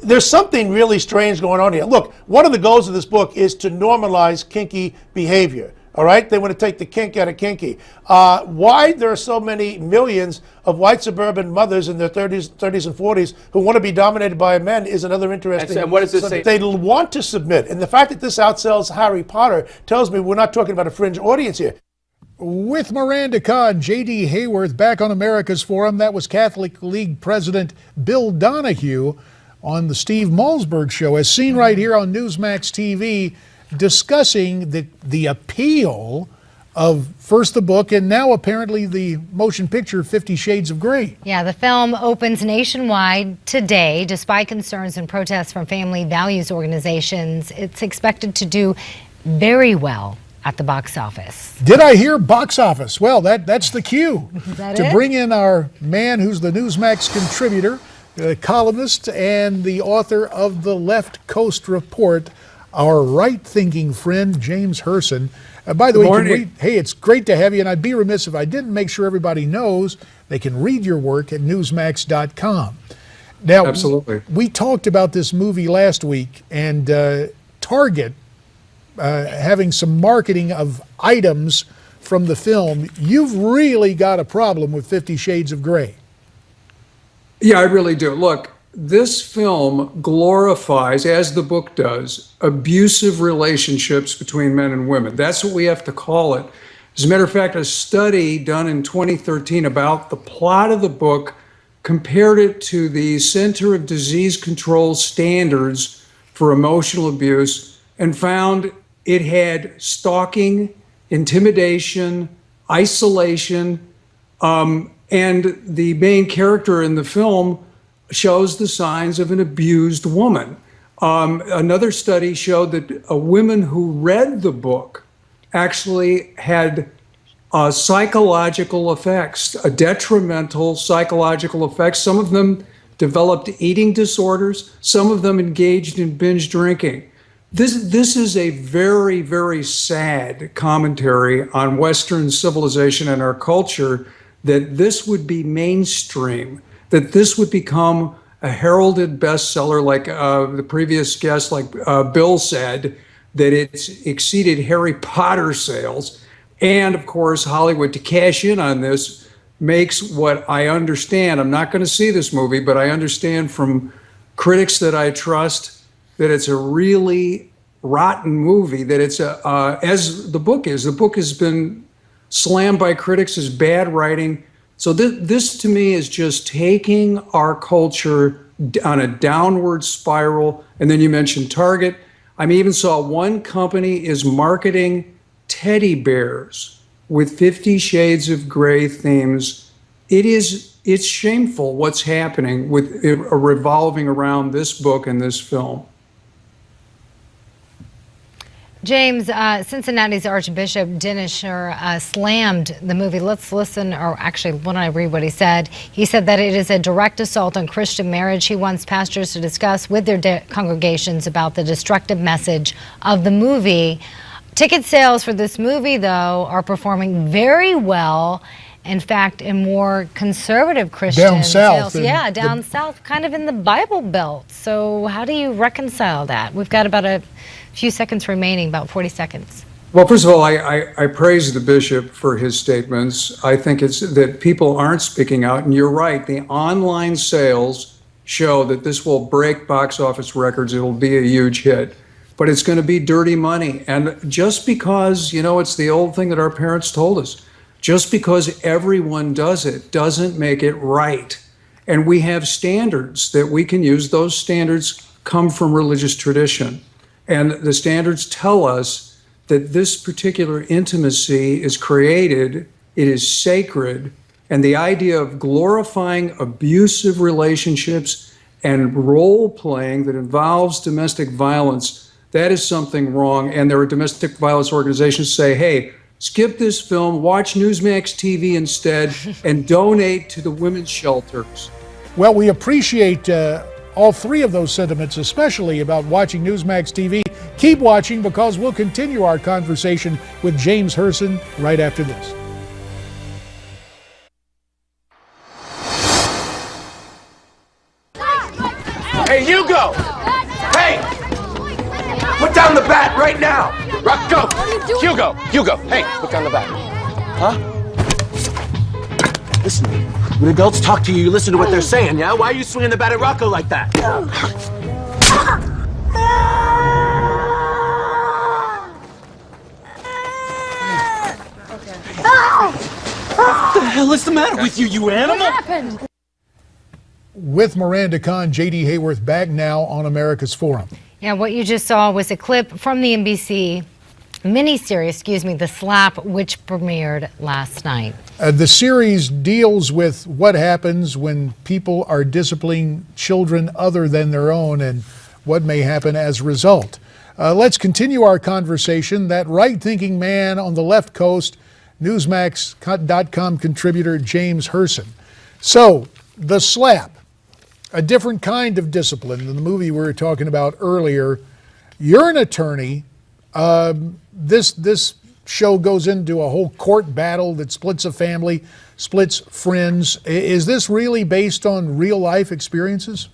there's something really strange going on here. Look, one of the goals of this book is to normalize kinky behavior. All right, they want to take the kink out of kinky. Why there are so many millions of white suburban mothers in their 30s and 40s who want to be dominated by men is another interesting. And what does this say? They want to submit, and the fact that this outsells Harry Potter tells me we're not talking about a fringe audience here. With Miranda Kahn, J.D. Hayworth back on America's Forum. That was Catholic League President Bill Donahue on the Steve Malzberg Show, as seen right here on Newsmax TV, discussing the appeal of first the book and now apparently the motion picture 50 Shades of Grey. Yeah, the film opens nationwide today despite concerns and protests from family values organizations. It's expected to do very well at the box office. Did I hear box office? Well, that's the cue to bring in our man who's the Newsmax contributor, columnist, and the author of the Left Coast Report, our right-thinking friend, James Hirsen. By the way, hey, it's great to have you, and I'd be remiss if I didn't make sure everybody knows they can read your work at newsmax.com. Now, absolutely. We talked about this movie last week, and Target having some marketing of items from the film. You've really got a problem with 50 Shades of Grey. Yeah, I really do. Look, this film glorifies, as the book does, abusive relationships between men and women. That's what we have to call it. As a matter of fact, a study done in 2013 about the plot of the book compared it to the Center of Disease Control standards for emotional abuse and found it had stalking, intimidation, isolation, and the main character in the film shows the signs of an abused woman. Another study showed that women who read the book actually had psychological effects, detrimental psychological effects. Some of them developed eating disorders. Some of them engaged in binge drinking. This is a very, very sad commentary on Western civilization and our culture, that this would be mainstream, that this would become a heralded bestseller, like the previous guest, like Bill said, that it's exceeded Harry Potter sales. And of course, Hollywood, to cash in on this, makes what I understand, I'm not going to see this movie, but I understand from critics that I trust that it's a really rotten movie, that it's as the book is. The book has been slammed by critics as bad writing. So this to me is just taking our culture on a downward spiral. And then you mentioned Target. I even saw one company is marketing teddy bears with 50 Shades of Grey themes. It's shameful what's happening with revolving around this book and this film. James, Cincinnati's Archbishop Dinesher slammed the movie. Let's listen, or actually, why don't I read what he said? He said that it is a direct assault on Christian marriage. He wants pastors to discuss with their congregations about the destructive message of the movie. Ticket sales for this movie, though, are performing very well. In fact, in more conservative Christian down south, sales. Yeah, down south, kind of in the Bible Belt. So how do you reconcile that? We've got about a few seconds remaining, about 40 seconds. Well, first of all, I praise the bishop for his statements. I think it's that people aren't speaking out, and you're right. The online sales show that this will break box office records. It'll be a huge hit, but it's going to be dirty money. And just because, it's the old thing that our parents told us, just because everyone does it doesn't make it right. And we have standards that we can use. Those standards come from religious tradition. And the standards tell us that this particular intimacy is created, it is sacred, and the idea of glorifying abusive relationships and role-playing that involves domestic violence, that is something wrong. And there are domestic violence organizations say, hey, skip this film, watch Newsmax TV instead, and donate to the women's shelters. Well, we appreciate all three of those sentiments, especially about watching Newsmax TV. Keep watching, because we'll continue our conversation with James Hirsen right after this. Hey, Hugo! Hey! Put down the bat right now! Go! Hugo! Hey, put down the bat. Huh? Listen, when adults talk to you, you listen to what they're saying, yeah? Why are you swinging the bat at Rocco like that? What the hell is the matter with you, you animal? What happened? With Miranda Kahn, J.D. Hayworth back now on America's Forum. Yeah, what you just saw was a clip from the NBC miniseries, The Slap, which premiered last night. The series deals with what happens when people are disciplining children other than their own and what may happen as a result. Let's continue our conversation. That right-thinking man on the left coast, Newsmax.com contributor James Hirsen. So, the slap, a different kind of discipline than the movie we were talking about earlier. You're an attorney. This show goes into a whole court battle that splits a family, splits friends. Is this really based on real life experiences?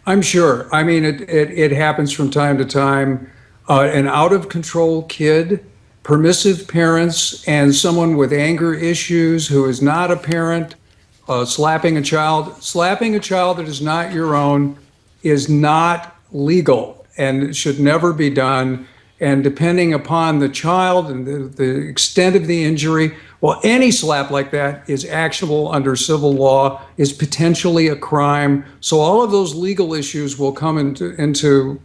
I'm sure. I mean, it happens from time to time. An out of control kid, permissive parents, and someone with anger issues who is not a parent, slapping a child that is not your own is not legal and should never be done. And depending upon the child and the extent of the injury, well, any slap like that is actionable under civil law, is potentially a crime. So all of those legal issues will come into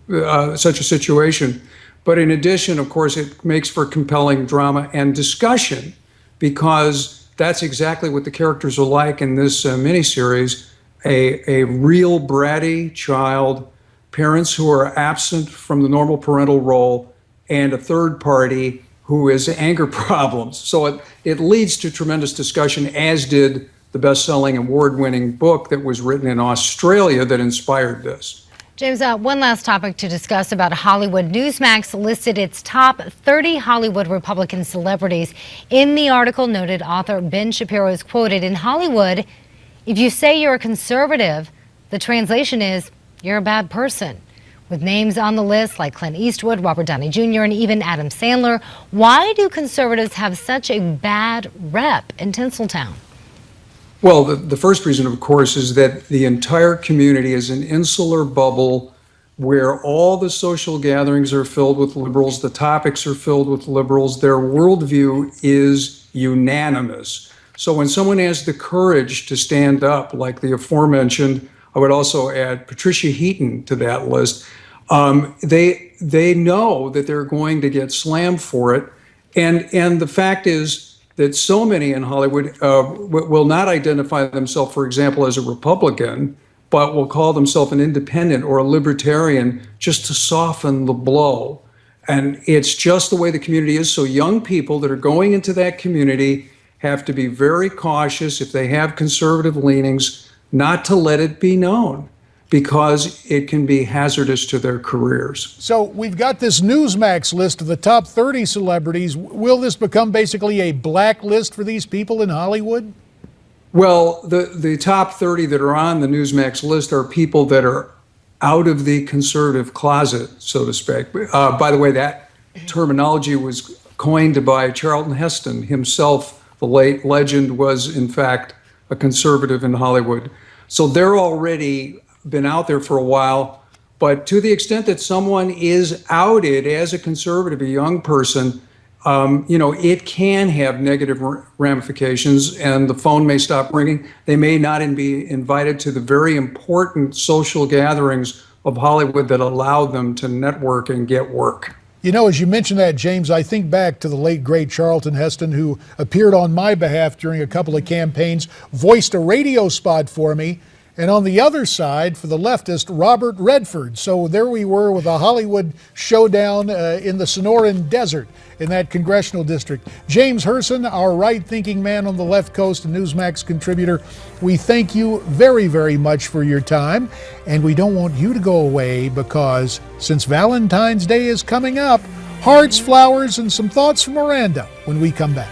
such a situation. But in addition, of course, it makes for compelling drama and discussion, because that's exactly what the characters are like in this miniseries, a real bratty child, parents who are absent from the normal parental role, and a third party who has anger problems. So it leads to tremendous discussion, as did the best-selling award-winning book that was written in Australia that inspired this. James, one last topic to discuss about Hollywood. Newsmax listed its top 30 Hollywood Republican celebrities. In the article, noted author Ben Shapiro is quoted, "In Hollywood, if you say you're a conservative, the translation is you're a bad person." With names on the list like Clint Eastwood, Robert Downey Jr., and even Adam Sandler, why do conservatives have such a bad rep in Tinseltown? Well, the first reason, of course, is that the entire community is an insular bubble where all the social gatherings are filled with liberals, the topics are filled with liberals, their worldview is unanimous. So when someone has the courage to stand up, like the aforementioned, I would also add Patricia Heaton to that list, they know that they're going to get slammed for it. And the fact is that so many in Hollywood will not identify themselves, for example, as a Republican, but will call themselves an independent or a libertarian just to soften the blow. And it's just the way the community is. So young people that are going into that community have to be very cautious, if they have conservative leanings, not to let it be known, because it can be hazardous to their careers. So we've got this Newsmax list of the top 30 celebrities. Will this become basically a blacklist for these people in Hollywood? Well, the top 30 that are on the Newsmax list are people that are out of the conservative closet, so to speak. By the way, that terminology was coined by Charlton Heston himself. The late legend was, in fact, a conservative in Hollywood. So they're already been out there for a while, but to the extent that someone is outed as a conservative, a young person, it can have negative ramifications, and the phone may stop ringing. They may not be invited to the very important social gatherings of Hollywood that allow them to network and get work. You know, as you mentioned that, James, I think back to the late, great Charlton Heston, who appeared on my behalf during a couple of campaigns, voiced a radio spot for me. And on the other side, for the leftist, Robert Redford. So there we were with a Hollywood showdown in the Sonoran Desert in that congressional district. James Hirsen, our right-thinking man on the left coast and Newsmax contributor, we thank you very, very much for your time. And we don't want you to go away, because since Valentine's Day is coming up, hearts, flowers, and some thoughts from Miranda when we come back.